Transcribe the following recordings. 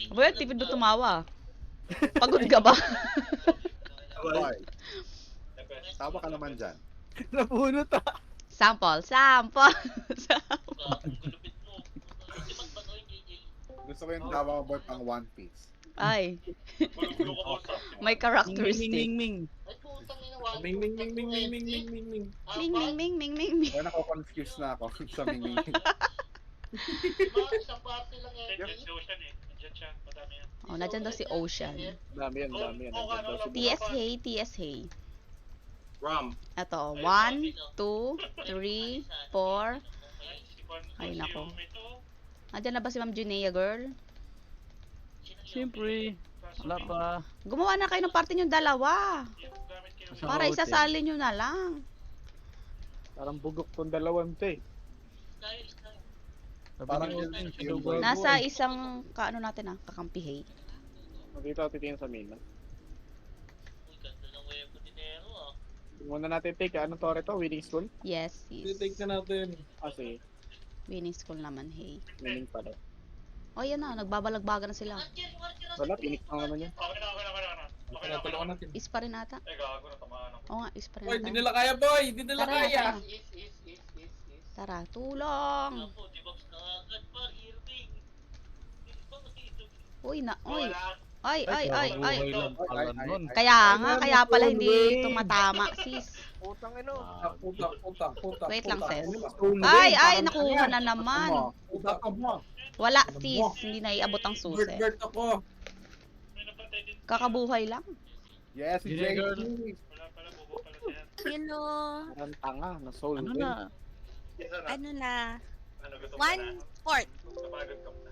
Well, tipid mo tumawa. Pagod ka ba? Boy, tawa ka naman dyan. Nabunot ah. Sample, sample. Gusto ko yung tawa mo, boy, pang One Piece. Ay, may Ming, characteristic. ming, ming. Ming, ming, ming, ming, ming, ming, ming, ming, ming. Ming, ming, ming, ming, ming, ming. Kaya nako-confuse na ako sa mingming. Isang party lang yan. Si Ocean eh. Nandiyan siya. Madami yan. Oh, nandyan daw si Ocean. Dami yan, dami yan. Nandyan daw si- TS Hey, TS Hey. Ram. Ito, 1, 2, 3, 4. Ay, nako. Nandyan na ba si Ma'am Junea, girl? Siyempre. Wala pa. Gumawa na kayo ng party nyo dalawa. Sa Para hotel. isasali nyo na lang. Parang bugok tong dalawang to eh. Sabi Parang niyo, yun, shadow yung- bug Nasa mo eh. isang, kaano natin kakampi hey. Dito ako titingin sa main. Muna natin take, anong tore to? Winning school? Yes, yes. Take na natin. Ah, sige. Winning school naman, hey. Winning pala. O yan na, nagbabalagbaga na sila. Wala, pinik lang naman yan. Okay na, okay na, okay na. Okay na, okay Tulungan na. natin. Is pa rin ata. Eh, gago na, tamaan ako. Oo nga, is pa rin Boy, di ata. nila kaya, boy! Di nila Tara, kaya! tara. Tara, tulong! Uy, na, uy. Ay, ay, ay, ay. Buhay lang pala nun. Kaya nga, kaya pala hindi tumatama, sis. Putang ino. Puta. Wait lang, sis. Soul Ay, game, ay, parang- nakuha na naman. Puta ka mo. Wala, sis. Hindi na iabot ang susi. Bird ako. May napatay din. Kakabuhay lang. Yes, si Yeah, JT. girl. Wala pala, bobo pala siya. Hello. Parang tanga, na soul Ano game. na? Ano na? Ano, gusto mo na? 1/4. Napagod ka na.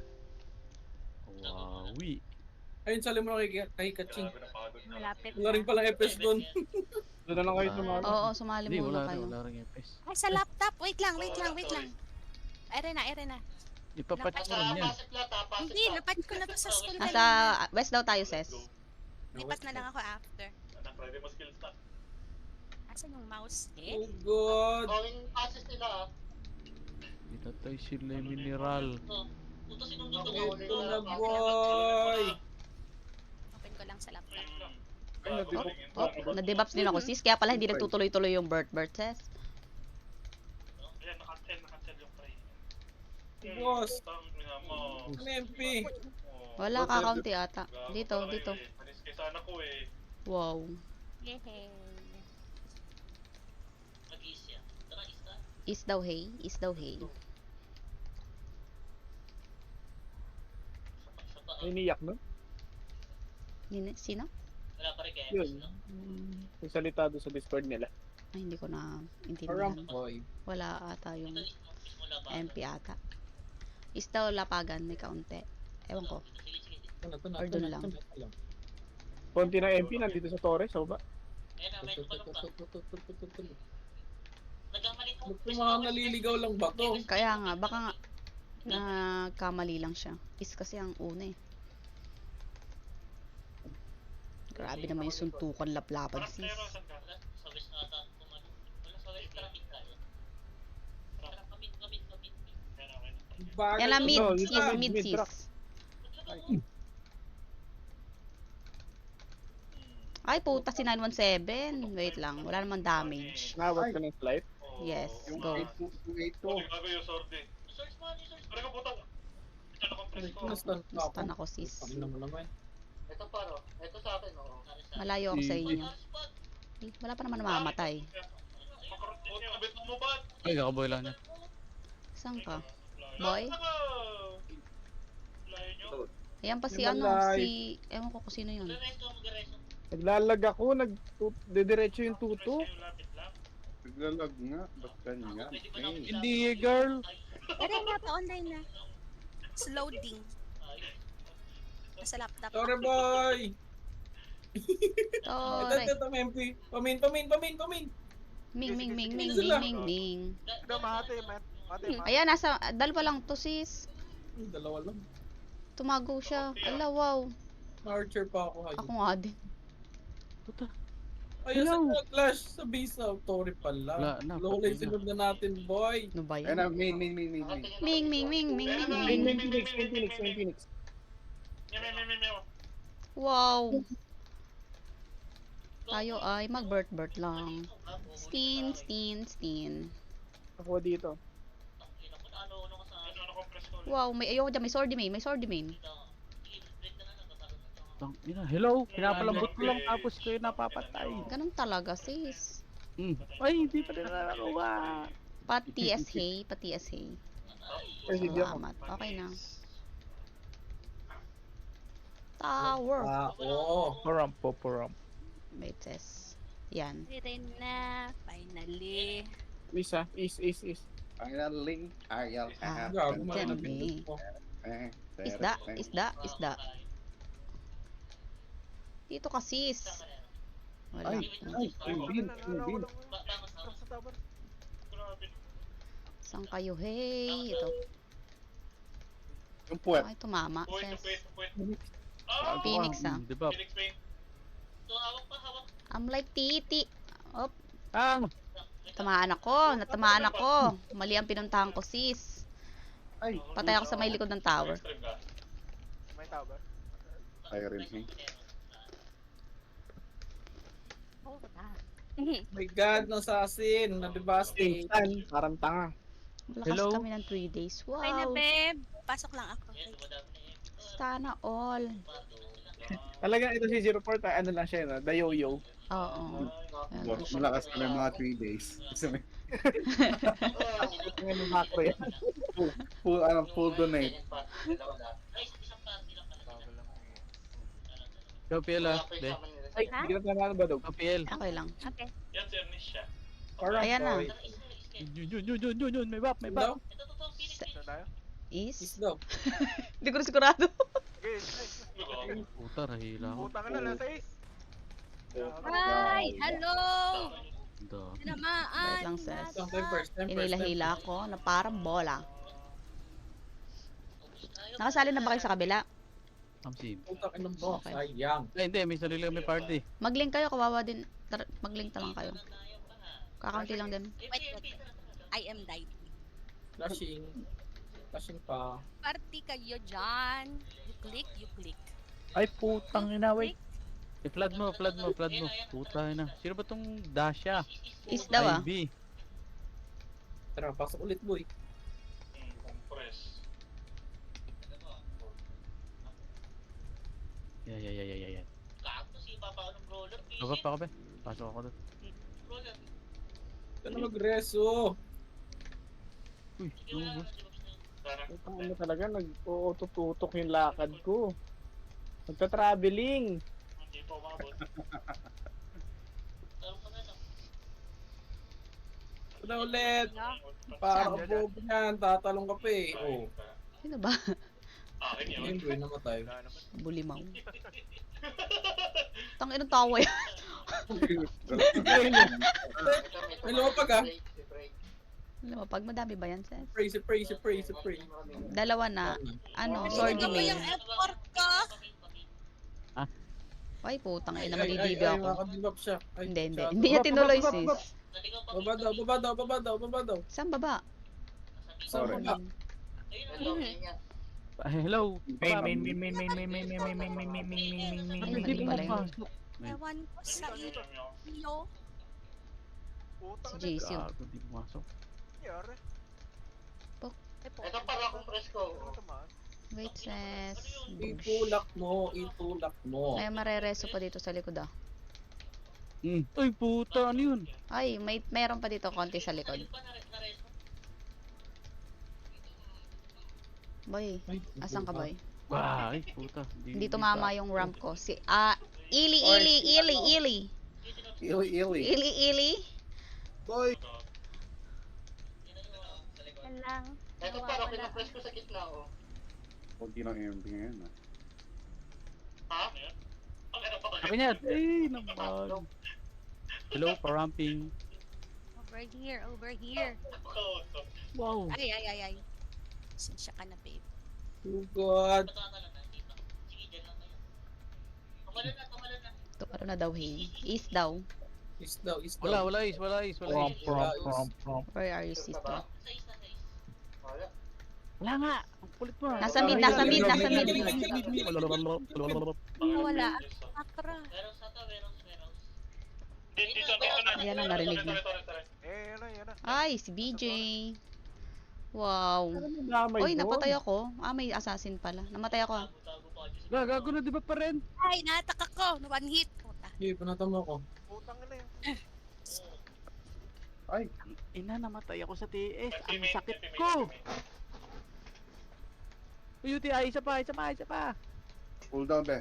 Wawi. Ayun, sali mo na kay Kaching. Grabe, napagod na. Malapit Wala rin na. palang FS doon. Doon na lang kayo sumama. Oo, sumali Hindi, muna wala rin, kayo. wala rin FS. Ay, sa laptop. Wait lang. Ere na. Ipapatch ko rin yan. Hindi, napatch ko na to sa school. Nasa west daw tayo, sis. Lipat na lang ako after. Anak, ready mo skills na. Asan yung mouse? Oh god. Going passes nila ah. Dito tayo sila yung mineral. Ito na, boy. Open ko lang sa laptop. Ay, nadibok. Oh, na-debuffs din ako, sis. Kaya pala hindi nagtutuloy-tuloy yung birth, sis. Ayan, nakancel yung try. Boss. Tang ina mo. Ano MP? Oh, Wala, kakaunti ata. gago Dito, pala dito. eh. Panis kay sana ko eh. Wow. Yehey. Is daw hey. Is daw hey. May niyak no? Sino? Yun. Yung salita doon sa Discord nila. Ay, hindi ko na Aram intindihan. boy. Wala ata yung MP ata. Is daw lapagan, may kaunti. Ewan ko. Or dun lang. Konti na MP nandito sa Torres, so ba? Mga naliligaw lang ba to? Kaya nga, baka nga nagkamali lang siya. Is kasi ang una eh. Grabe naman yung suntukan laplapan, Parang sis. pero saan ka? Bagay Yan na, to. mid. No, Sis, mid, mid, mid, sis. truck. Ay, puta si 917. Wait lang, wala namang damage. Nawag ka ng flight. Yes, Yung go. 82. Oh, gago yung sorte. Pero ka puta. Ito na compress ko. Nastan pa ako. Nastan ako, sis. Ang naman. Ito paro. Ito sa akin oh. Malayo ako sa inyo. Eh, wala pa naman namamatay. Kabit mo ba? Ay, kakaboy lang yan. Saan ka? Boy? Layo nyo. Ayan pa si Yung ano, live. si... Ewan ko kung sino yun. Naglalag ako, didiretso yung tuto. Lapit lang. Naglalag nga. Ba't ganyan? Hey. Hindi girl. Ere na, pa-online na. It's loading. Nasa laptop. Sorry boy. Tore. Ito MP. Pamin. Ming, ming, ming, ming, Sila. ming, ming, ming. Mate. Ayan, nasa... Dalawa lang to, sis. Dalawa lang. Tumago siya. Ala, wow. Archer pa ako. Ako nga din. Puta. Ayun Hello. sa clash sa base na Tori pala. Wala na, Lolay patay na. sinod na natin boy. Ano ba Ayun na, yan? main. Ming, ming, ming, ming, ming, Main ming. Phoenix. Meow. Wow. Tayo ay mag-bird lang. Steen. Ako dito. Wow, may ayoko dyan. May sword main. Tang ina, hello. Pinapalambot ko lang tapos kayo napapatay. Ganun talaga, sis. Ay, hindi pa nila nakuha. Pati SH. Ay, hindi ako. Salamat. Okay na. Tower. Poram. Wait, sis. Yan. Ready na. Finally. Is. Finally, Ariel Ah, happened. dyan eh. Isda. Dito ka, sis. Wala. Bin. Saan kayo? Hey. Ito. Yung puwet. Ay, tumama. Puwet. Sis. Phoenix, ah. Di ba? Phoenix Pain. I'm like titi. Op. Ah! Natamaan ako. Mali ang pinuntahan ko, sis. Ay, Patay ako sa may likod ng tower. Extreme ka. May tower. Iron King. Oh, My God, assassin. Na-devastate. Instant. Parang tanga. Malakas Hello? kami ng 3 days. Ay na, Wow. babe. Pasok lang ako. Sana all. Talaga ito si 04, ano lang siya, no? The yo-yo. Oo. Boss, malakas kami mga 3 days. Kasi may Ano macro yan. full donate. Go PL ah. Be. Ay, Ha? hindi ka na ba daw? Go PL. Okay lang. Okay. Yan, si Ernest siya. Ayan na. Yun. May bap. Daw? Is? Is daw. Hindi ko na sigurado. Puta, rahila ako. Putang na, nasa is. Hi! Hello! Da. Tinamaan! Wait lang, sis. First time. Hinila-hila ako na parang bola. Nakasali na ba kayo sa kabila? Amsim. Putang ina mo. Okay. Sayang. Ay, hindi. May sarili kami party. Mag-link kayo, kawawa din. Mag-link na lang kayo. Kakaunti lang din. Wait. I am died. Flashing. Flashing pa. Party kayo dyan. You click. Ay, putang ina, wait. I-flood mo. Puta na. Sino ba tong Dasha? Is daw ah. IB. Tara, pasok ulit boy. Compress. Yeah. Baba pa ako, be. Pasok ako doon. Ito na mag-reso. Uy, lumabas. Ano talaga, nag-uutot-utok yung lakad ko. Nagta-traveling. Hindi pa umabot. Ito na ulit. Para ka bobo niyan. Tatalong ka pa eh. Oh. Sino ba? Akin yun. Ayun boy, namatay. Bulimaw. Tang inong tawa yan. May lumapag ah. Alam mo, pag madami ba yan, sis? Pray. Dalawa na. Ano, Sino sword ba main. yung effort ko? Ay, putang ina, madidibi ako. Nakadibap siya. Ay, Hindi. siya. Hindi niya tinuloy, sis. Baba daw. Saan baba? Sa Sorry. baba. Hello. Ay, mali pala yun. Ewan ko sa iyo. Si JC. Gago, di pumasok. Ito para akong presko. Wait, sis. Itulak mo. May marereso pa dito sa likod ah. Ay, puta, ano yun? Ay, meron pa dito konti sa likod. Boy, asan ka boy? Ay, puta. Hindi tumama yung ramp ko. Ili. Ili. Yan lang. Ito para pinapress ko sa gitna, oh. Huwag din ang MB ngayon, ah. Ha? Sabi niya, naman. Hello, paramping. Over here. Wow. Ay. Sinsya ka na, babe. Oh God. Ito ano na daw, hey. East daw. Is daw. Wala is. Where are you, sister? Wala nga. Ang kulit mo. Nasa mid, nasa mid, nasa mid. Wala. Akra. Dito na. Ayan na, narinig na. Ay, si BJ. Wow. Uy, napatay ako. Ah, may assassin pala. Namatay ako. Gago na, di ba pa rin? Ay, natak ako. One hit. Puta. Sige, panatama ko. Ay, Ina, namatay ako sa TS. Ang sakit ko. Uy, UTI, isa pa. cool down be.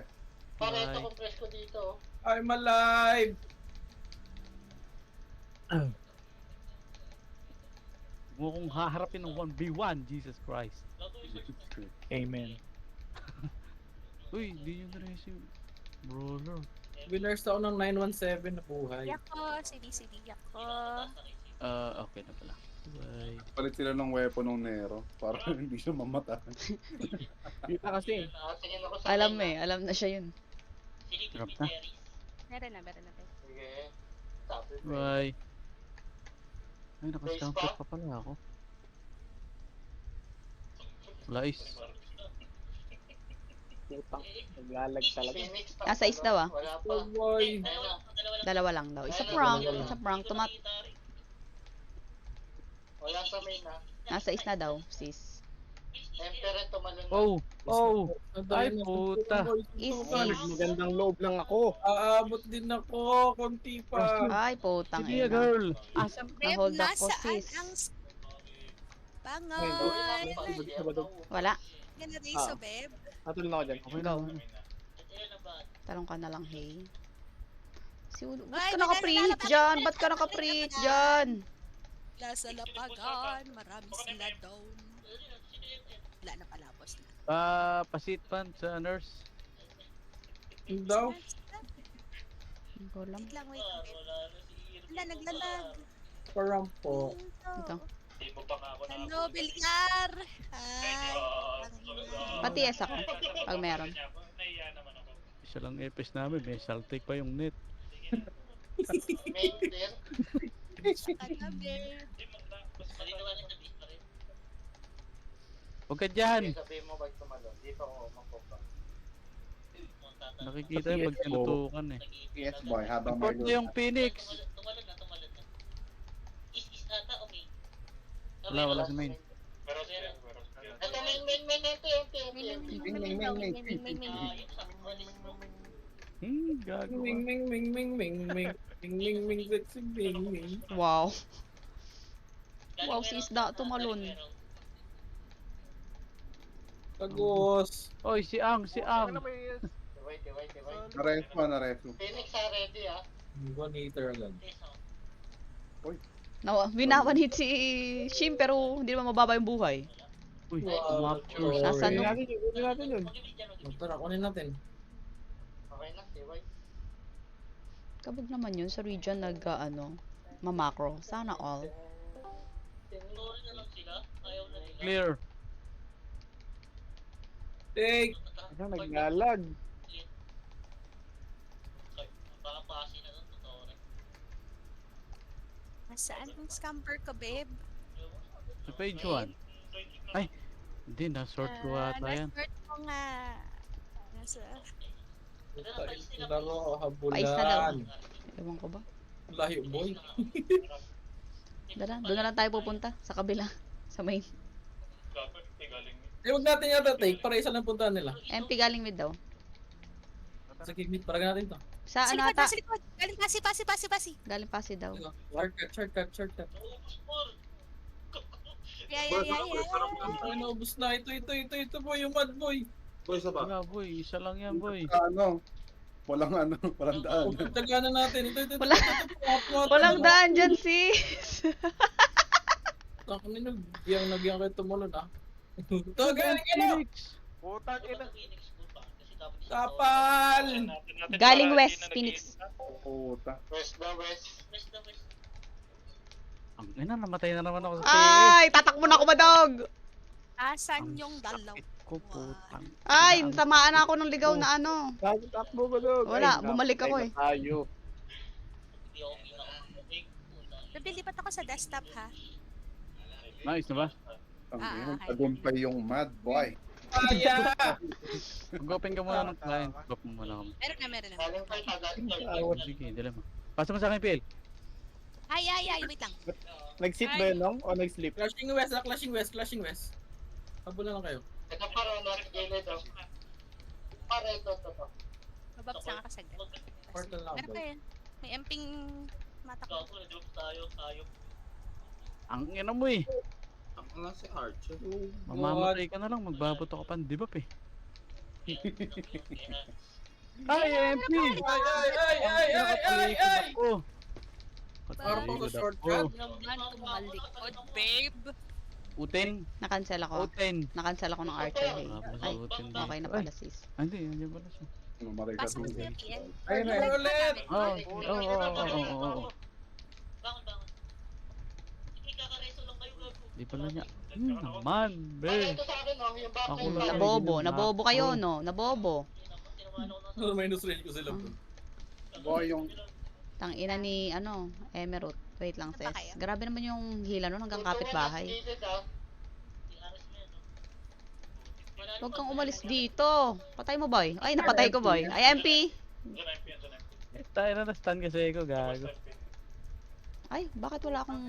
Para ito Bye. kung presko dito. I'm alive! Huwag mo kong haharapin ng 1v1, Jesus Christ. Amen. Uy, di yun na rin si brawler. Winners ako ng 917 na buhay. Yako. Sidi yako. Okay na pala. Bye. Palit sila ng weapon ng Nero para hindi siya mamatay. Kita kasi. Tingin ako sa Alam eh, alam na siya yun. Drop na. Meron na. Sige. Sabi ko. Bye. Ay, nakascounter pa pala ako. Lais. Putang. Naglalag talaga. Phoenix pa. Nasa is daw, ah. Wala pa. Oh boy! Ayun na. Dalawa lang daw. Isa prank. Wala sa main na. Nasa is na daw, sis. Emperor tumalon na. Oh! Ay, puta. Is. Magandang loob lang ako. Aabot din ako, konti pa. Ay, putang Sige, ina. girl. Asan? Na-hold up ko, nasaan sis. ang... Ay, Bangoy! Wala. Yan na Rizzo, babe. Natul na ako dyan. Okay Go. na. Talong ka na lang, hey. Si Ulo, ba't Ay, ka naka-preach dyan? Ba't ka naka-preach dyan? Nasa lapagan, marami sila down. Wala na pala, boss na. Pasit pan sa nurse. Daw. Hindi ko alam. Wait lang, wait. Wala, naglalag. Parang po. Ito. Hindi mo pa nga ako Hello, Bilyar! Hi! Pati yes ako, pag meron. Naiya naman ako. Isa lang epes namin. May saltik pa yung net. Main clear. Ano, babe? Huwag ka dyan. Sabihin mo wag tumalon. Di pa ako magpupa. Nakikita yung pag tinutukan eh. Yes boy, habang Report na yung Phoenix. Wala sa main. Pero siya. Ito main ito. Gago. Ming ming ming ming ming ming ming ming ming sexy ming ming. Wow. Wow, si Isda tumalon. Tagos. Oy, si Ang. Wait. Nareso. Phoenix ready ah. One hitter agad. Binawan hit si Shim pero hindi naman mababa yung buhay. Uy, Wow. Rapture. Nasa Kunin no? natin yun. Tara, kunin natin. Okay na, si White. Kabog naman yun sa region mamakro. Sana all. Clear. Take! Ano, naglalag. Nasaan ang scamper ko, babe? Sa page 1. Ay, hindi. Na-sort ko ata yan. Na-sort ko nga. Nasa... Laro, Pais na daw. habulan. Ewan ko ba? Layo boy. Doon na lang tayo pupunta sa kabila. Sa main. Eh, huwag natin yata take para isa lang puntahan nila. MP galing mid daw. Sa kigmit, parang natin to. Sa Sa ano likod, ata? nasa likod! Galing pasi! Galing pasi daw. Shortcut. Yeah. Ay, naubos na. Ito boy, yung mad boy. Wala, boy. Isa lang yan, boy. Walang daan. Tagana natin. Ito. Walang daan dyan, sis. Ako nino, nagyang kayo tumalon ah. Ito, galing ano? Putang ina. Kapal! Galing west, Phoenix. Puta. West daw, west. Ang ina, namatay na naman ako sa TS. Ay, tatakbo na ako, madog. Asan yung dalaw? Ko, putang. Ay, tamaan na ako ng ligaw na ano. Takbo ba dog? Wala, bumalik ako eh. Tayo. Nabilipat ako sa desktop, ha? Nice na ba? Ang Ah, ina, okay. tagumpay yung mad boy. Kaya! Mag-open ka muna ng client. Drop mo muna kami. Meron na. Galing pa yung tagal. Sige, dala mo. Pasa mo sa akin, PL. Ay, wait lang. Nag-sit ba yun, Nong? O nag-sleep? Clashing west, clashing west. Habol na lang kayo. Ito para nasa gilid oh. Para ito. Mababasa ka saglit. Portal na Meron habol. pa yan. May emping matak. Ang ina mo eh. Ako nga si Archer. Mamamatay ka na lang, magbabato ka pa ng dibap eh. Ay, MP! Ay! Ako. Para po sa Huwag shortcut. naman kumalikod, babe. Uten. Nakancel ako. Uten. Nakancel ako ng Archer Hay. Ay, Uten. okay na pala sis. Hindi, yan pala siya. Mamatay ka Pasok tuloy. sa PL. Ayun na. Ayun ulit! Oo. Di pala niya. Naman, Para be. ito sa akin oh, yung back Ako line lang. ba? Nabobo kayo, no? Nabobo. Minus range ko sila. Boy, yung Tangina ni, Emerald. Wait lang, Saan sis. ba kayo? Grabe naman yung hila nun hanggang Tutukan kapitbahay. nasa gilid, ah. Huwag kang umalis dito. Patay mo, boy. Ay, napatay ko, boy. Ay, MP. Tayo na na-stun kasi ako, gago. Ay, bakit wala akong,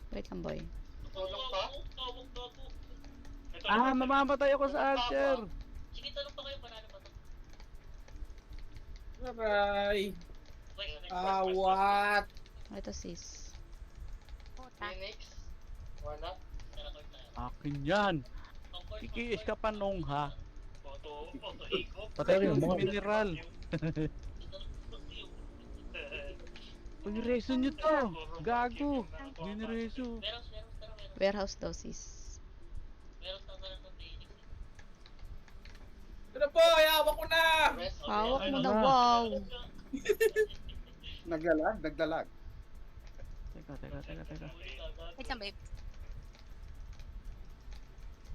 Wait lang, boy. Tulong pa? Ah, mamamatay ako sa Archer. Aray! Awat! Ito, sis. Phoenix? Wala. Akin yan. Ikiis ka pa nung ha. Ikot. Patay ko yung mineral. Pag-reso nyo to. Gago. Dinireso. Warehouse daw, sis. Ano po? Ayawa ko na! West. Hawak mo na, na. wow. nagdalag. Teka. Wait lang, babe.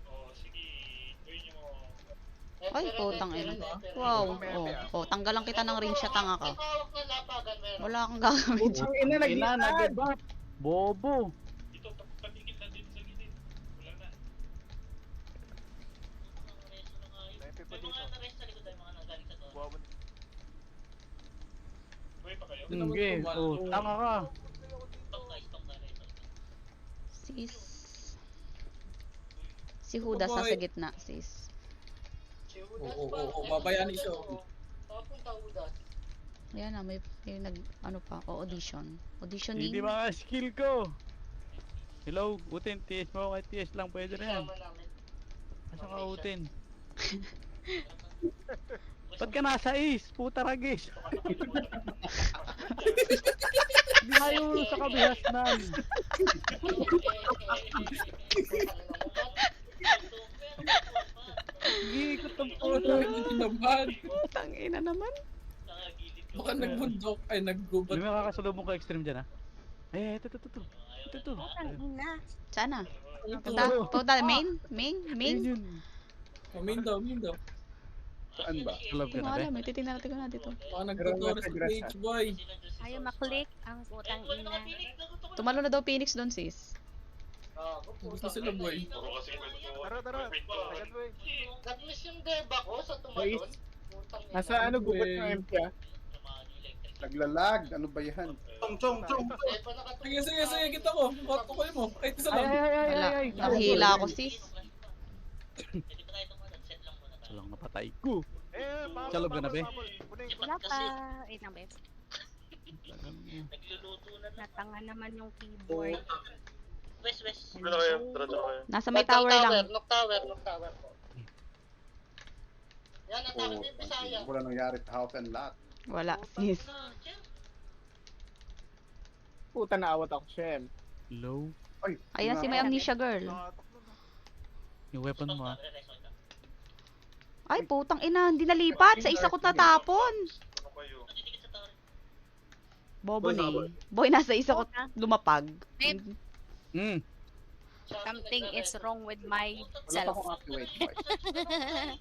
Oh, sige. Gawin nyo. Ay, putang ina. Wow. Oh, tanggalan kita ng ring shot, tanga ka. Hawak na lapagan meron. Wala kang gagawin dyan. Ang ina, Ina, nag-iisad! nag-ibap. Bobo. Ito, patigil na dito sa gilid. Wala na. May mga na-rest sa likod ay mga nagaling sa doon. Buhay pa kayo? Hindi. Oh, tanga ka. Stop na. Sis. Si Hudas Oh, boy. nasa gitna, sis. Si Udas Oo, pa. babayani siya. Papunta Udas. Ayan na, may audition. Auditioning. Hindi mga skill ko. Hello, Uten. TS mo kay TS lang. Pwede na yan. Kasama namin. Asa ka, Uten? Ba't ka nasa is? Puta ragis. Hindi kayo sa kabihasnan. Gikot ang puta. Hindi naman! Tangina naman. Baka nagbundok. Ay, naggubat. Hindi makakasalubong ka extreme dyan ha. Ay, ito. Ito. Na. Sana. Ito. Punta, main? Yun. Main daw. Saan ba? Sa loob ka Hindi ko na, be. alam, titignan natin ko na dito. Baka nagtuturo sa page, boy. Ayaw maklik ang putang ina. Tumalo na daw Phoenix doon, sis. Gusto sila, boy. Puro kasi kwento. Nag-miss yung deba ko sa tumalon. Putang ina. Nasa ano, gubat ng MP ah. Naglalag. Ano ba yan? Chong. Deba nakatulog. Sige, kita ko. Ba't ko kayo mo? Ay, isa lang. Wala. Nakahila ako, sis. Walang napatay ko. Sa loob ka na, be. Wala pa. Wait lang, babe. Natanga naman yung keyboard. Wala kayo. Diretso kayo. Nasa may tower lang. Knock tower po. Yan, Oh, atake ni Bisaya. wala nangyari sa house and lot. Wala, sis. Puta, naawat ako, Shem. Low. Ay, Ayan si may amnesia girl. Yung weapon mo ha. Ay, putang ina, hindi nalipat. Sa isa ko natapon. Ano kayo? Bobo ni. Boy, nasa isa ko lumapag. Babe, something is wrong with my Wala pa self. akong activate, boy.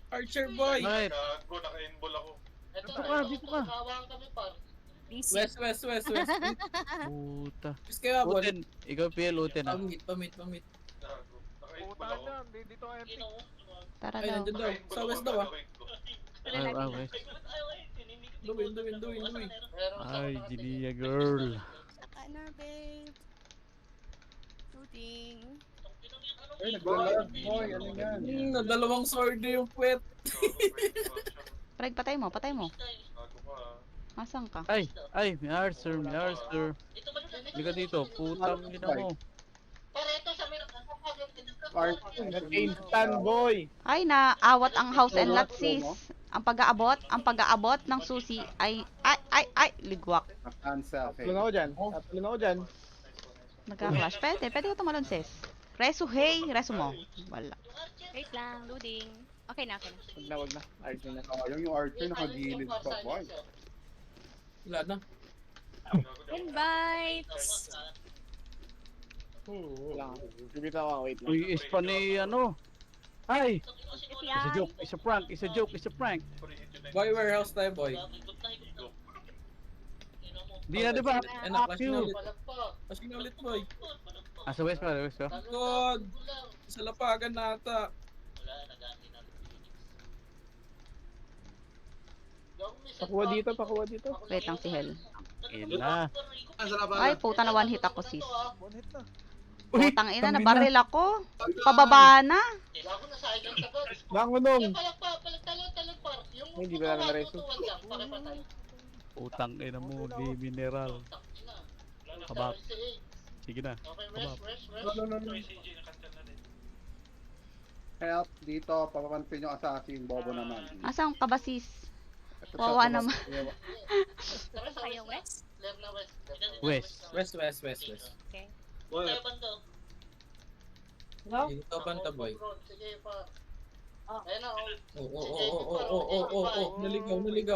Archer, boy. Right. Gago, naka-inball ako. Ito Dito ka. Kawahan kami par. Busy. West. Puta. West kaya, Bon. Uten, ikaw PL Uten ah. Pamit. Puta dyan, dito ka MP. Tara Ay, daw. nandyan daw. Sa west daw ah. West. Duwin. Ay, Ginia girl. Saka na, babe. Shooting. Ay, naglalag. Boy, ano yan? Nadalawang sword yung puwet. Preg, patay mo. Asan ka? Ay, may Arthur. Hindi ka dito, putang ina mo. Pareto sa may Instant boy. Ay, naawat ang house and lot, sis. Ang pag-aabot ng susi ay ligwak. Cancel. Tulun ako dyan. Tulun ako dyan. Nagka-flash. Pwede ko tumalon, sis. Resu mo. Wala. Wait lang, loading. Okay na. Wag na. RG na. Sayang yung Archer nakagilid pa. Boy. Wala na. Invites. Lang. Bibita ako, wait lang. Uy, ispa ni ano. Ay, Yan. It's a prank. Boy, warehouse tayo, boy. Di na diba? Enak, Fuck kasi you. ulit. Kasi ulit, boy. Sa west pa. God. Sa lapagan na ata. Pakuha dito. Wait lang si Hel. Yun na. Ay, puta na one hit ako, sis. One hit na. Putang ina, nabaril ako. Pababa na. Lago na sa akin sa God. Bangunong. Palag par. Yung Hindi ba na reso? Pakipatay. Utang ina mo, di mineral. Kabab. Sige na. Okay, Kabab. rest. Help dito. Papapansin yung assassin. Bobo naman. Asan ka ba, sis? Ito Wawa sa- naman. Tara sa Kayo, West? Left na west. West. Okay. Boy, Dito banta, boy. Sige pa. Ayun na,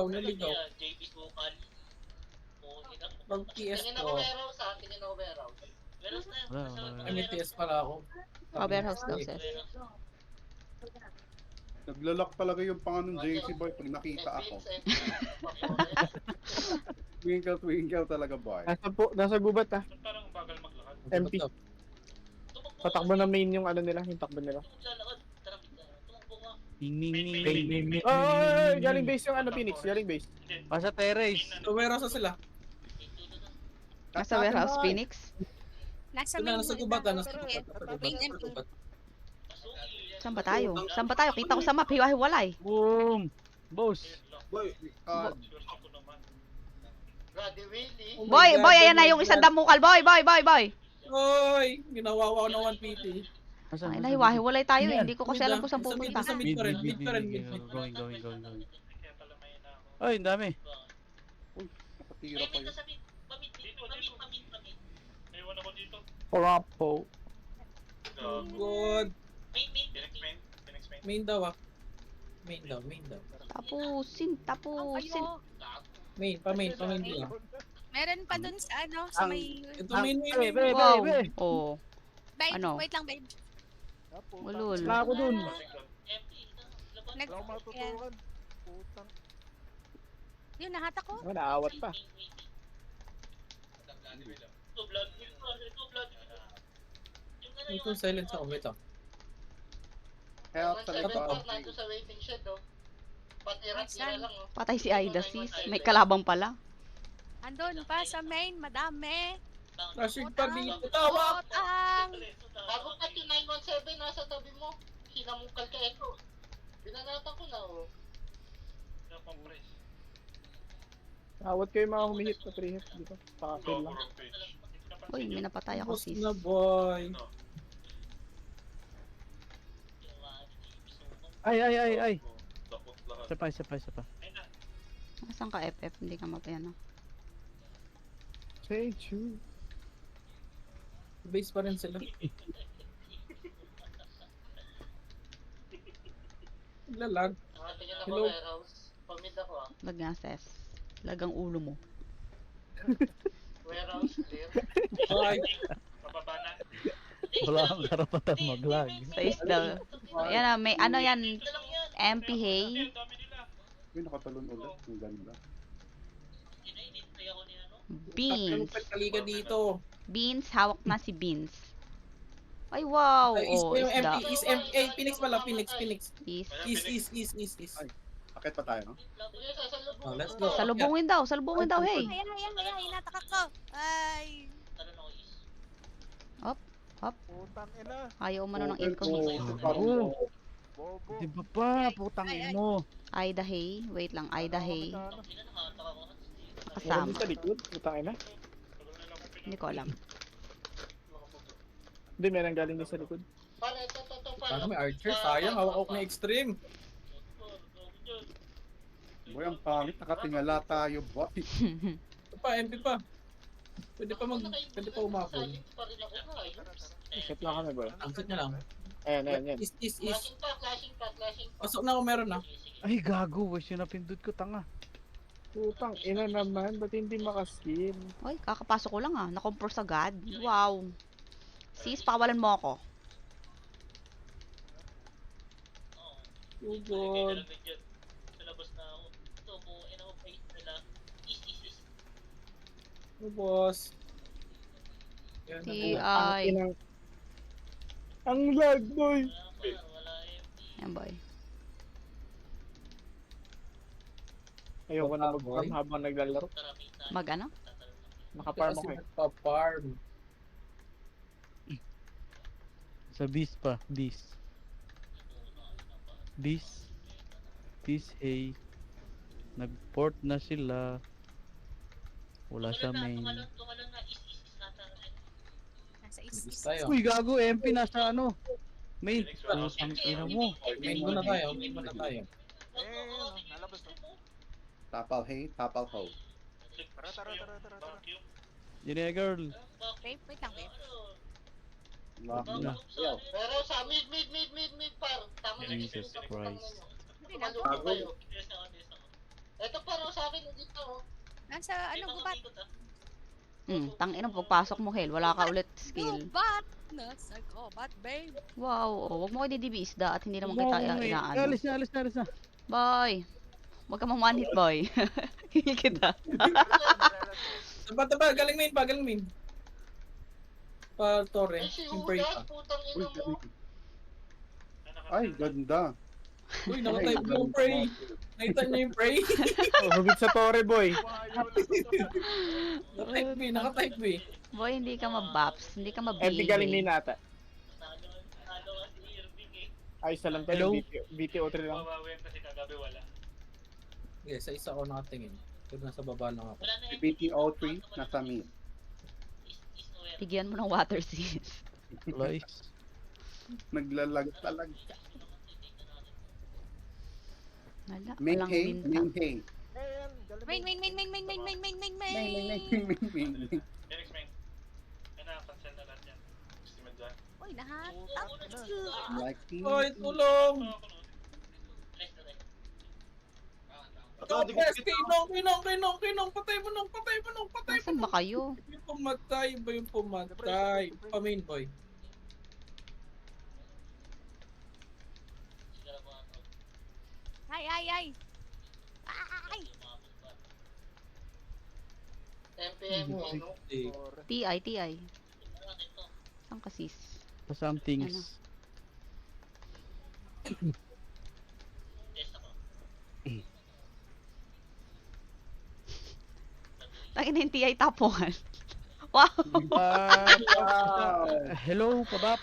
Naligaw. Pag PS Tingin ko. ako warehouse ha. Tingin ako warehouse. Wala. May PS pala ako. Warehouse daw, sis. Naglalak talaga yung panganong JC boy pag nakita ako. Twinkle talaga boy. Nasa gubat ah. Parang bagal maglakad. MP. Patakbo na main yung ano nila, yung takbo nila. Ning. Ay, galing base yung ano, Phoenix. Galing base. Pasa terrace. So, warehouse na sila. Nasa warehouse, Phoenix. Nasa Nasa gubatan. Main MP. Saan ba tayo? Kita ko sa map, hiwa-hiwalay. Boom. Boss. boy, God. Brady Willie. Oh my Boy, God, ayan na oh yung my isang God. damukal. Boy. Oy! Ginawa ko ng 1PT. Ay, nahiwa-hiwalay tayo eh. Hindi ko kasi alam kung saan pupunta. Sa mid pa rin. Going. Ay, ang dami. Nakatira pa yun. May iwan ako dito. Orapo. Good. Phoenix main. Main daw ah. Main daw. Tapusin. Main daw. Meron pa dun sa ano, sa may... Ito main. Wow. Oh, Babe, Ano? wait lang, babe. ulul. Wala ako dun. Nag... Wala akong Ayan. matutukan. Putang. Yun, nahatak ko. Oh, naawat pa. Ito silence ako. Wait lang. Help talaga ba? Nandun sa waiting shed oh. Patira lang oh. Patay si Aida, sis. May kalabang pala. Andun pa sa main, madami. Flashing pa dito. Tawa! Utang. Bago pa yung 917 nasa tabi mo. Hinamukal ka ito. Binanatan ko na oh. Awat kayo mga humihit na 3 hits dito. Pakakill lang. Uy, may napatay ako, Boss sis. na boy. Ay. Isa pa. Saan ka, FF? Hindi ka mapayano. Say true. Base pa rin sila. Lalag. Tingin ako Hello. warehouse. Pamid ako ah. Lag nga, sis. Lagang ulo mo. Warehouse clear. Ay, Pababa na. Wala kang karapatan mag-lag. Sa isda. Ayan na, may ano yan. MP hay. Ang dami nila. Uy, nakatalon ulit. Ang ganda. Beans. Kalika dito. Beans, hawak na si Beans. Ay, wow. Ay, is Oh, yung isda. MP, is MP, eh, Phoenix pala, Phoenix. Is. Is. Ay. Akit pa tayo, no? Sige, sasalubong. Oh, let's go. Salubungin daw, hey. Ay, natakak ko. Ay. Putang ina. Ayaw umano ng Open income. po. Oo. Bobo. Di ba pa? Putang ina mo. Ida Hay. Wait lang, Ida Hay. Ano? Meron Kasama. din sa likod. Putang ina. Hindi ko alam. Hindi, meron galing din sa likod. Para ito, para. Ano may archer? Sayang, hawak na extreme. Boy, ang pangit. Nakatingala tayo, boy. Ito pa, MP pa. Pwede pa umapon. Pa rin ako na. Set lang kami, boy. Ang set na lang. Ayan. Is. Flashing pa. Pasok na kung meron na. Ay, gago. Wish yun napindot ko, tanga. Putang ina naman. Ba't hindi makaskill? Oy, kakapasok ko lang ah. Nakompros agad. Wow. Sis, pakawalan mo ako. Oh god. Sa labas na ako. Ito po, in-operate nila. Is. Oh boss. Yan, T.I. Ang lag, boy. Wala MP. Yan boy. Ayoko na Boy. mag-farm habang naglalaro. Mag ano? Nakaparm ako eh. Pa-farm. Sa beast pa. Beast. Hey. Nag-port na sila. Wala sa main. Tumalon na. Is nata. Nasa Is is. tayo. Uy, gago. MP nasa ano. Main. Putang ina mo. Main muna tayo. Tapal hay, tapal ho. Tara. Yun eh, girl. Wait lang, babe. Na. Yo. Pero sa mid par. Tama na Jesus Christ. Hindi na. Tumalubog tayo. Ito paro sa akin dito. Nasa anong gubat? Tangina, pagpasok mo, Hel. Wala ka ulit skill. Gubat! Nasa gubat, babe. Wow. Oh, wag mo kayo didibi isda at hindi naman kita inaano. Alis na. Boy. Wag ka mang one hit, boy. Hingi kita. Taba, galing main. Pa-torre. Ay, si Yung pray Hudas, pa. putang Uy, ina mo. ay, ganda. Uy, nakatype mo yung pray. Nakita niyo yung pray? Oh, hugit sa torre, boy. Nakatype B. Boy, hindi ka mabaps. Hindi ka MP galing mabili. din nata. Talo ka si Irving eh. Ayos na lang Hello? tayo. BTO3 lang. Mabawin kasi kagabi wala. Okay, sa isa ako nakatingin. Pero nasa baba lang ako. Wala na Si BTO3, nasa mid. Is no yan. Bigyan mo ng water, sis. Lies. Naglalag talaga. Wala. Main Walang hay, winta. main hay. Main. Main. Phoenix main. Yan na, cancel na lahat yan. Estimate dyan. Uy, nahatak. Like Oy, tulong! Kinong! Patay mo nung! Nasaan ba kayo? Yung pumatay. Pa-main boy. Ay. Ay. MPM, ano? TI. Saan ka, sis? For some things. Tangina yung TI top 1. Wow! Hello, pabap.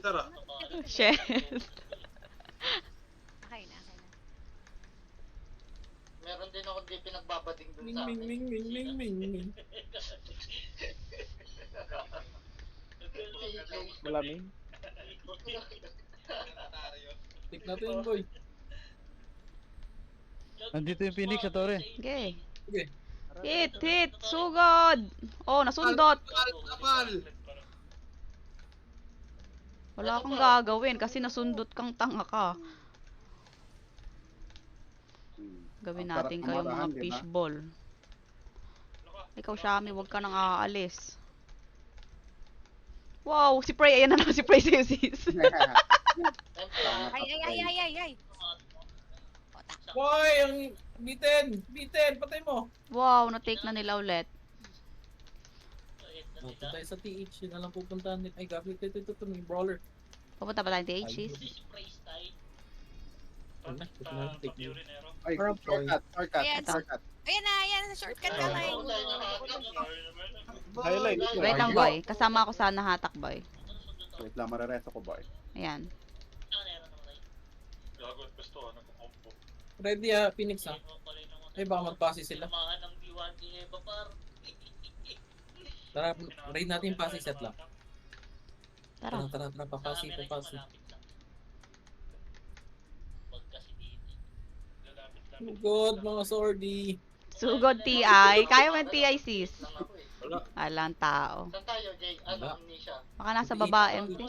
Tara. Shit. Okay na. Meron din ako di pinagbabading dun Ming, sa akin. ming. Wala main. Tik natin yun boy. Nandito yung Phoenix sa torre. Okay. Sige. Hit! Sugod! Oh, nasundot! Tapal! Wala kang gagawin kasi nasundot kang tanga ka. Gawin Ang sarap natin ng kayo mga marahan, di ba? fishball. Ikaw, Shami, huwag ka nang aalis. Wow, si Prey, ayan na naman si Prey sa'yo, sis. MPM. Ay. Ota. Boy, ang bitin! Bitin! Patay mo! Wow, na-take na nila ulit. Punta tayo sa TH. Yun na lang pupuntahan din. Ay, gabi. Ito. May brawler. Pupunta pa tayo ng THCs. Ano? Ito na. Take me. Ay, shortcut. Ayan, Ayan na, sa shortcut na lang. Highlight. Wait lang, boy. Kasama ako sa nahatak, boy. Wait lang, marereso ko, boy. Ayan. Gago at gusto, nagkukompo. Ready Phoenix Ay, baka magpasi sila. Tara, raid natin yung pasi set lang. Tara. Tara, papasi. Good, mga sordy. Sugod TI. Kaya mo yung TI, sis. Wala. Alang tao. Saan tayo, Jay? Wala. Amnesia. Baka nasa baba, empty.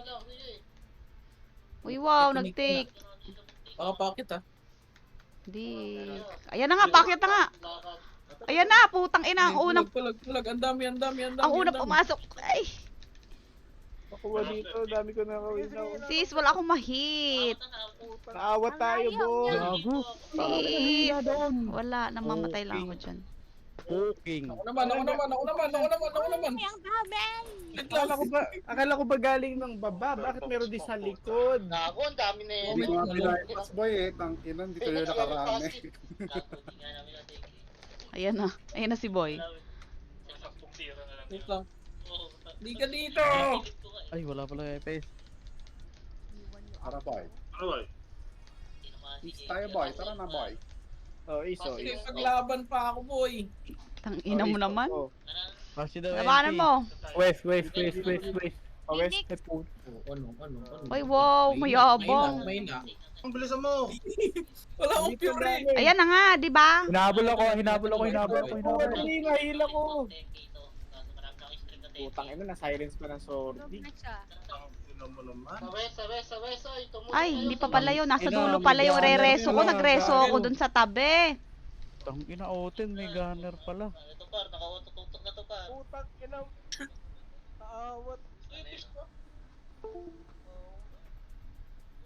Uy, wow, nag-take. Baka pakit Hindi. Ayan na nga, pakit na nga. Ayan na, putang ina. Ang unang, Pulag. Ang dami. ang unang pumasok. Ay, Nakuha dito, dami ko nakawin na. sis, wala akong mahit. Naawat tayo, boy. Gago. Sis. Wala, namamatay lang ako dyan. Cooking. Ako naman. Ay, ang dami! Akala ko ba galing ng baba? Bakit meron din sa likod? Gago, ang dami na yan. Hindi ko nga pinayos, boy eh. Tangina, hindi kayo nakarami. Ayan na si boy. Sampung tira na lang. Wait lang. Di ka dito! Ay, wala pala FPS. Tara, boy. Ano ba? East tayo, boy. Tara na, boy. Oh, iso. Sige, paglaban pa ako, boy. Tangina mo naman. Kasi daw Labanan mo. West. Oh, west. Hindi. May puto. Ano? Uy, wow, mayabang. May na. Ang bilisan mo! Wala akong pure. Ayan na nga, di ba? Hinabol ako. Hindi, nahila ko. Putang ina, na-silence pa ng sordi. Na siya. Ang ina mo naman. Sa west, oy. Tumuloy Ay, kayo. hindi pa pala yun. Nasa dulo pala yung re-reso ko. Nagreso ako dun sa tabi. Tang ina, Oten, may gunner pala. Putang ina. Naawat.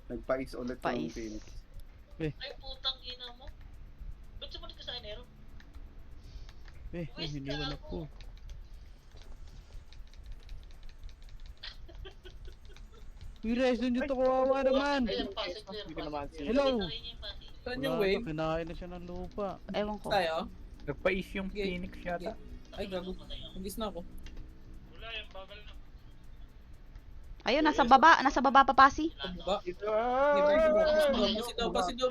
Nagpais ulit Pais. ng Phoenix. Hiniwan ako. Uy, Res, dun yung kawawa naman. Ayan, pasi clear. Hindi ko naman sila. Hello. Saan yung Wala wave? na, kinain na siya ng lupa. Ewan ko. Tayo? Nagpais yung Okay. Phoenix yata. Ay, gago. Nagis na ako. Wala yan, bagal na. Ayun, nasa baba pa pasi. Pababa. Ito Pasi daw.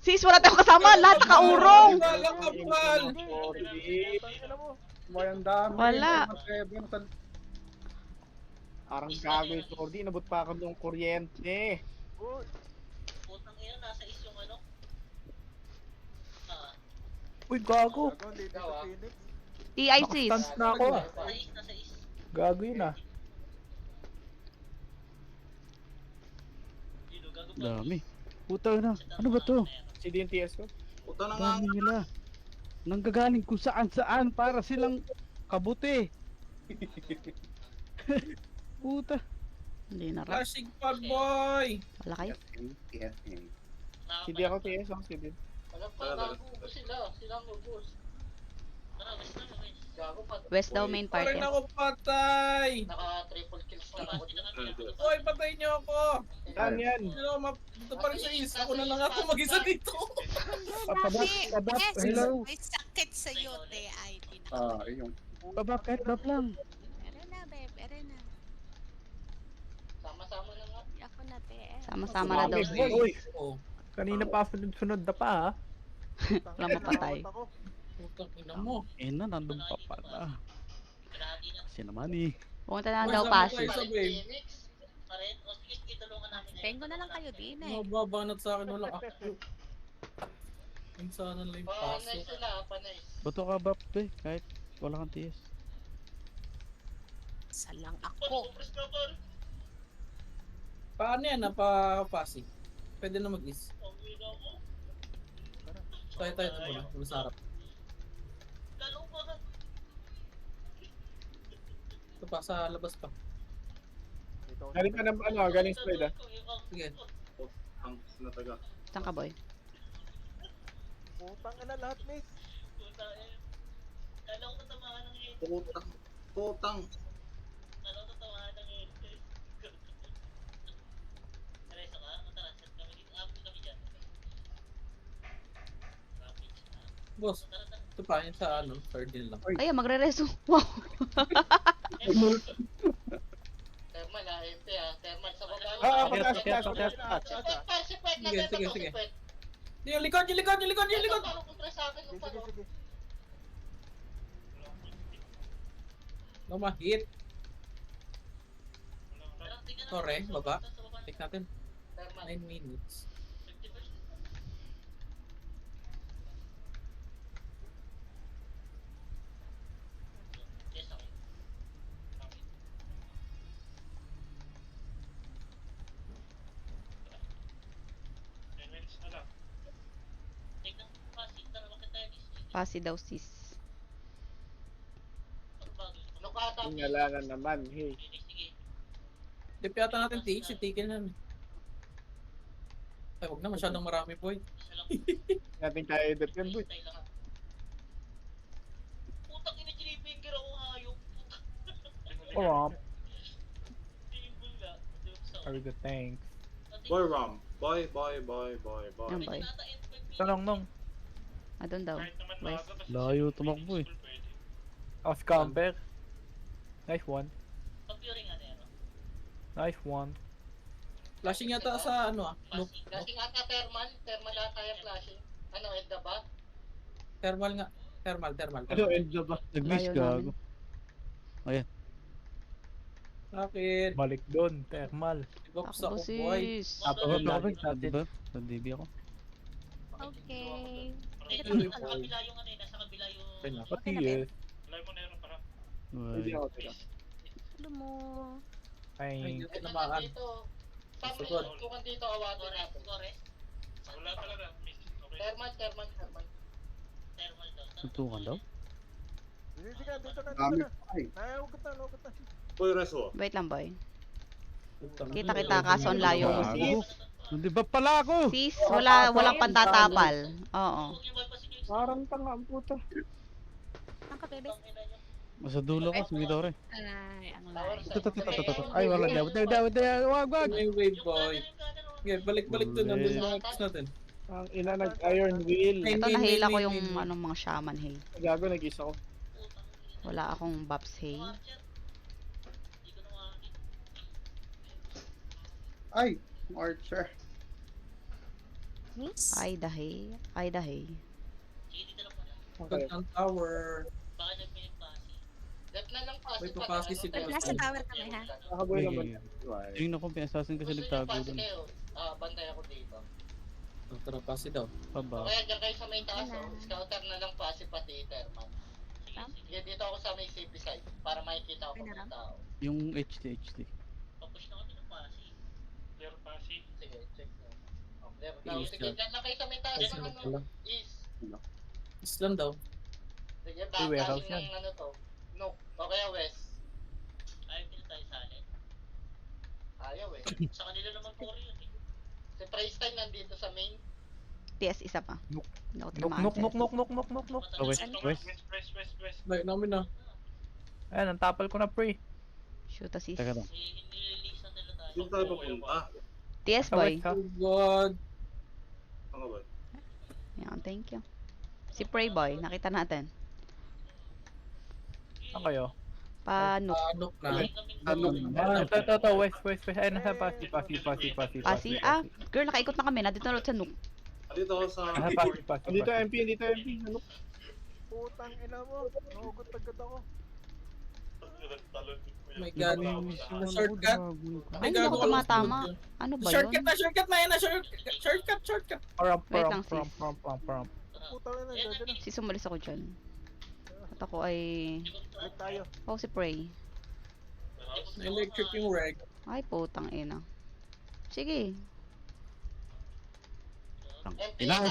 Sis, wala tayong kasama. Lahat nakaurong. Walang kapal. Sordi. Tangina mo. Boy, ang dami. Wala. Parang gago yung sordi. Inabot pa ako ng kuryente. Uy, gago. TI, sis. Stunt na ako. Gago yun ah. Dami. Puta na. Ano ba to? Si DNTS ko. Puta na nga. Dami nila. Nanggagaling kung saan para silang kabuti. Puta. Hindi na rap. Flashing pag boy. Wala kayo. Hindi ako TS ako si din. Walang pa, nag-ubos sila. Silang ubos. Gago pa. West daw main party. Parang ako patay. Naka-triple kills na ako. Boy, patay niyo ako. Saan yan? Dito pa rin sa is. Ako na lang ako mag-isa dito. Kabap. Yes, Hello. may sakit sa'yo, te. Ay, Yung Baba, kahit bab lang. Ere na, babe. Ere na. Sama-sama na nga. Ako na, te. Sama-sama na daw. Uy, Oh, kanina pa sunod-sunod na pa ha. Wala mapatay. putang ina mo. Na, nandun pa pala. Kasi naman eh. Pumunta na daw pasi. Sa wave. Tengo na lang kayo din eh. Mababanat sa akin walang ako. Yung sana lang yung Panay paso. sila, panay. Bato ka bab eh, kahit wala kang TS. Salang ako. Paano yan? Napapasi. Pwede na mag-is. Tayo ito muna. Muna sa harap. Ito pa, sa labas pa. Galing ka ng galing slide ah. Sige. Ang sinataga. Saan ka, boy? Putang ina lahat, miss. Puta eh. Kala ko tatamaan ng hit. Putang. Putang. Kala ko tatamaan ng hit. Reso ka? Tara, set kami dito. Kami dyan. Rapid. Boss, ito pa yun sa ano, third din lang. Ay, magre-reso. Wow. Thermal ah, MP ah. Thermal sa baba. Pakyat. Si Pwet na Sige, thermal sige, to, si sige. Pwet. Yung likod, yung likod, yung likod, yung likod! Paano kung try sa akin yung Sige, sige, sige. Lumahit. Tore, baba. Take natin. Thermal. 9 minutes. 50%. Yes, okay. Take ng pasit, tara bakit tayo distinct? Pasi daw sis. Ano ka ata? Ingalanan naman, hey. Sige. Dip yata natin TH, tikin na. Ay, huwag na, masyadong marami boy. Isa lang. Natin kaya edit yan, boy. Tay lang. Putang ina, ginifinger ako hayop. Oh, Table na. are the thanks. Boy Ram. Boy. Yan boy. Tanong nung. Adun daw. West. Layo tumakbo eh. Off camper. Nice one. Pag-puring ano yan. Nice one. Flashing yata sa ano Nook. Flashing ata thermal. Thermal ata yung flashing. Ano, Edda ba? Thermal nga. Thermal. Ano, Edna ba? Nag-miss Layo gago. Bakit? Balik doon, thermal. Ibok sa Takbo boy. sis. Tapos Ako natin. diba? Nag-DB ako. Okay. Ito, Uy, nasa kabila yung ano eh. Nasa kabila yung... Kanya. Pati yes. Lay mo na yun para. Hindi Ay. ako tira. Ano mo? Ay, Ay, hindi Ito tinamaan. dito. Sabi Sugod. tutukan dito, awatin natin. Torres. Wala talaga. Miss. Okay. Thermal. Thermal daw. Tutukan daw? sige, dito na, Dami dito na. pa eh. Ay, huwag na. Boy Reso. Wait lang boy. Putang Kita ina. kita kaso ang layo mo sis. Gago. Hindi ba pala ako? Sis, walang pantatapal. Oo. Huwag yung bypass yung Parang tanga ang puta. Ang kabebe? Sa dulo ko, sige Tore. Ay, ang Tower layo. side. Ito. Ay, wala. Wag. Ano yung wave boy? Okay, balik doon. Nandun yung X natin. Ang ina nag-iron wheel. Ay, Ito main, nahila ko main, yung main. anong mga shaman hey. Gago, nag-isa ko. Wala akong buffs hey. Hindi ko na makakita. Ay, Archer. Miss? Ay dahay. Sige, dito lang pala. Ang gandang tower. Baka nag-minute pasi. Left na lang pasi. May papasi si Boss. Nasa tower kami, ha? Nakaboy naman. Tingnan ko, assassin kasi nagtago dun. Bantay ako dito. Tara, pasi daw. O Paba. kaya dyan kayo sa may taas, Ano? scouter na lang pasi pati thermal. Sige, dito ako sa may safe side para makikita ko kung may tao. Yung HT. Papush na kami ng pasi. Clear passing. Sige, check na. Oh, clear daw. East Sige, yan. dyan lang kayo sa may taas East ng na ano. pala. East. Islam daw. Sige, Uy, warehouse backdashing ng ano to. No. O kaya west. Ayaw din tayo salin. Ayaw eh. Sa kanila naman po yun eh. Si Pristine nandito sa main. TS isa pa. Nuk. Hindi ako Nok. tinamaan. Oh, west. West. Baik namin na. Ayan, ang tapal ko na pre. Shoot sis. Teka lang. Nililisa nila tayo. Saan tayo papunta? TS boy. Ha? Oh God. Ano ba? Yan, thank you. Si Prey boy, nakita natin. Saan kayo? Paano? Anok na. Ano? Ito, west. Ay, nasa pasi. Pasi? Ah, girl, nakaikot na kami. Nandito na ulit sa Nook. Dito ako sa... Nasa pasi. Dito MP. Ano? Putang ina mo. Nahugot agad ako. Oh my God. Shortcut. Ay, hindi ako tumatama. Ano ba yun? Shortcut na yan na. Shortcut. Wait lang, sis. Pram. Putang ina, dyan na. Sis, umalis ako dyan. At ako ay... Balik tayo. Oh, si Prey. Electric yung reg. Ay, putang ina. Sige. MP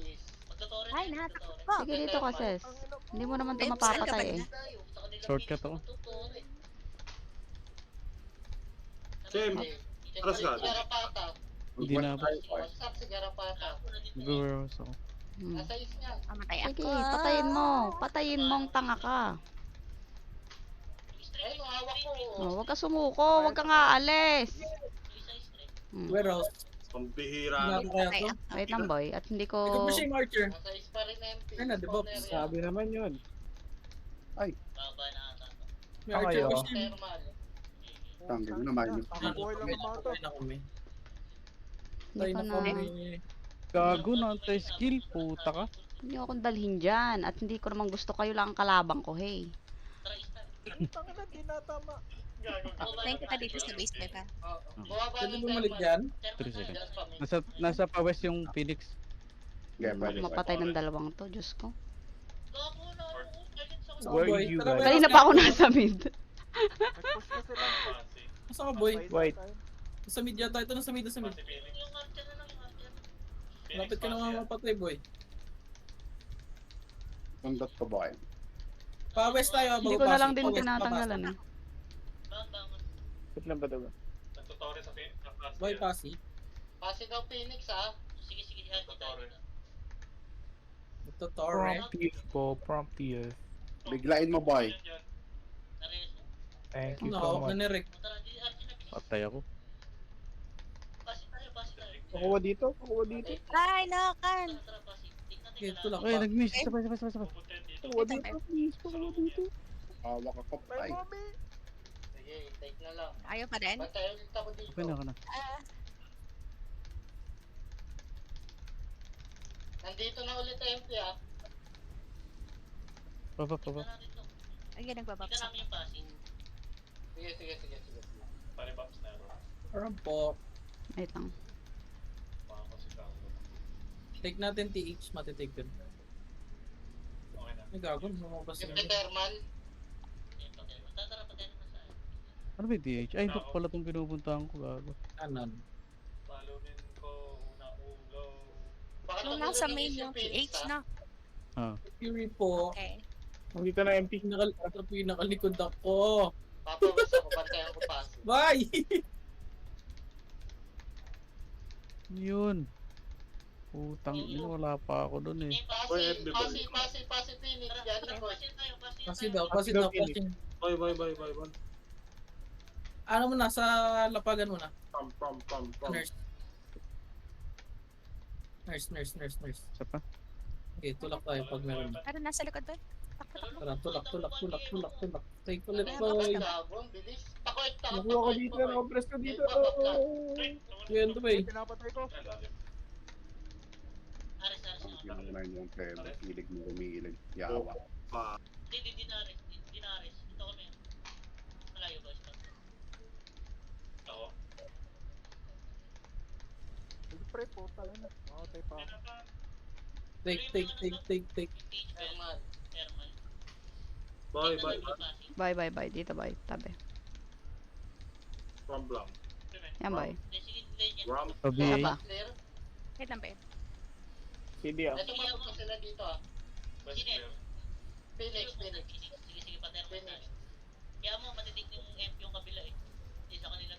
is. Magka-torrent. Ay, natakot ko. Sige dito ka, sis. Hindi mo naman ito Eh, saan ka mapapatay eh. banda? Shortcut ako. Jem, aras ka. Hindi na ba? What's up si Garapata? Mag-warehouse ako. Hmm. Nasa is niya. Mamatay Sige, ako. patayin mo. Patayin mong tanga ka. Ay, no, hawak ko. Oh, huwag ka sumuko, huwag kang aalis. Hmm. Warehouse. Pambihira Wala na. ko kaya Patay to. ako. Wait lang boy, at hindi Ikaw ko... ba siya yung archer? Nasa is pa rin MP. Ay na, di ba? Spawner yan. Sabi naman yun. Baba na ata. May archer Ayaw. ba siya? Thermal. Tanggal naman yun. Nakabuhay lang ang bata. Patay na kami. Hindi Patay ko na na... kami. Gago na anti-skill, puta ka. Hindi akong dalhin dyan. At hindi ko naman gusto kayo lang ang kalabang ko, hey. Tangin na, di natama. Thank ka dito sa base may pa. Bumaba Pwede ng bumalik thermal. dyan? 3 seconds. Just pa, may- Nasa pa-west yung Phoenix. Yeah, pwede. Mapatay ng dalawang to, Diyos ko. Where Boy, you tara, guys? Kanina pa ako nasa mid. Nag-push na sila. Masa ka boy? Wait. Sa mid yata. Ito na sa mid, sa mid. Lapit ka na nga mapatay boy. Sundot ko boy. Pa-west tayo. Hindi bago ko na pasok. lang din Pa-west, tinatanggalan eh. Wait lang ba daw? Nagtutore sa papasok. Boy, pasi. Pasi daw Phoenix ha. Ito Torre. Promptive. Biglain mo boy. Thank you Ano, so hawak na much. ni Rick. Patay ako. Kukuha dito, kukuha dito. Ay, nakan! Ito lang Ay, pa. nag-miss. Sabay. Kukuha dito, please. Kukuha dito. Hawak ako Bye, patay. mommy. Sige, take na lang. Ayaw pa din? Bantay ulit ako dito. Okay na ka na. Nandito na ulit MP ha. Papa. Ay, nagbabaks ako. Sige. Panibox na ro. Parang po. Wait lang. Baka kasi kako. Take natin TH. Matitake din. Okay na. Ay, gago. Lumabas Yung na. thermal. Ano ba yung DH? Ay, ito pala itong pinupuntahan ko, gago. Kanan. Palunin ko una ulo. Baka Nung tumulong nasa yung main isang yung Phoenix, PH ha? na. Fury po. Okay. Nandito na MP. Nakalikod ako. Papawas ako, bantayan ko pasi. Bye! Yun. Putang ina, wala pa ako dun eh. Pasi Phoenix. Yan na boy. Pasi daw. Phoenix. Bye. Ano mo na? Sa lapagan mo na. Pam. Nurse. Nurse. Isa pa? Okay, tulak tayo pag meron. Ano, nasa likod ba? Tara, tulak. Take ulit Ay, boy. gago, ang bilis. Takoy, Nakuha ko dito, nakapress ko dito. Yan to eh. Pinapatay ko. Yung na yung pwede. Hilig mo umiilig. Yawa. Pa. Ako. Pre, puta lang na. Makatay pa ako. Take. Thermal. Bye. Bye. Dito boy, tabi. From Blanc. Yan boy. Ram. Sabi, Taba. Clear. Wait lang ba yun? CD ah. Ito pa sila dito ah. Best player. Phoenix.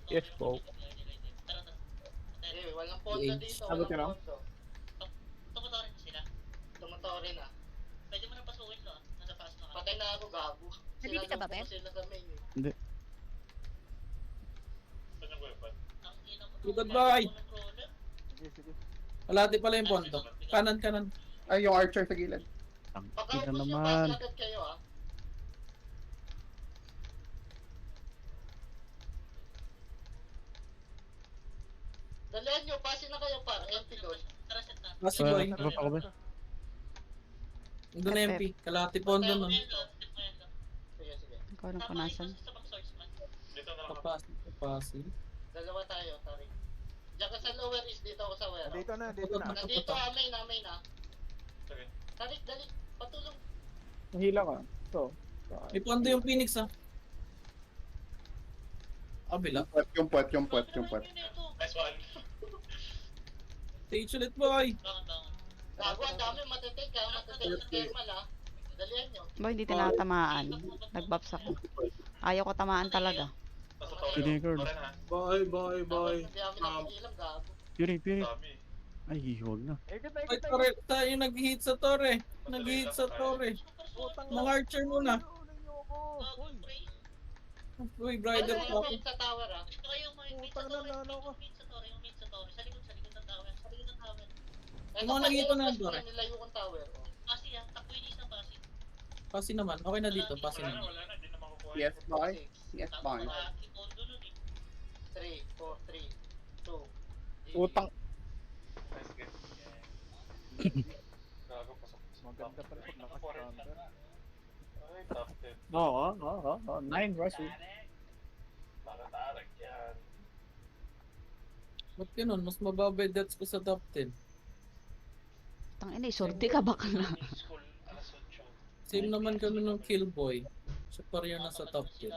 Yes po. Eh, walang pondo dito. Sagot ka na? Tumutore na. Patay na ako, gago. Nandito ka ba, Ben? Sila sa main eh. Saan yung weapon? Goodbye. Sige. Alati pala yung pondo. Kanan. Ay, yung archer sa gilid. ang Pagka ina push yung naman. pass agad kayo ah. Dalihan nyo, pasin na kayo par. Empty doon. Pasi Wala, boy. iba pa ako ba? Doon na MP. Kalati pondo nun. Sige. Ikaw na punasan. Dito na lang. Pasi. Dalawa tayo, Tari. Diyan ka sa lower is dito ako sa warehouse. Dito na. Nandito amay na. Sige. Tarik, dali. Patulong. Mahila ka. So. May pondo yung Phoenix ah. Kabila. Yung puwet. Nice one. Stage ulit boy. Gago, ang dami matitake ha. Matitake sa thermal ha. Dalihan nyo. Boy, hindi tinatamaan. Nagbaps ako. Ayaw ko tamaan talaga. Nasa tower. Pinigurd. Tower na. Bye. Hindi kami nakikilam, gago. Puree, puree. Dami. Ay, huwag na. Ikot na, Ay, ikot na. Torre, tayo nag-hit sa Torre. Nag-hit sa Torre. Putang Mga archer muna. Ulan niyo ako. Hoy. Uy, Ano Brider yung pa. main sa tower ah? Putang na nano ko. Ito Mga pa nakita yung na first Torre. na nilayo kong tower. Oh. Pasi naman. Okay na dito, pasi Wala na, naman. wala na. Hindi na makukuha. Yes, boy. Yes, boy. 3, 4, 3, 2, Putang. Nice game. Gago, pasok. Maganda pala pag naka-counter. Ay, top 10. Oo. 9 rush eh. Tara-tarak yan. Ba't ganun? Mas mababa yung deaths ko sa top 10. Tangina, sorte ka bakla. School, alas 8. Same naman kami ng Killboy. Siya pa rin yung nasa top 10.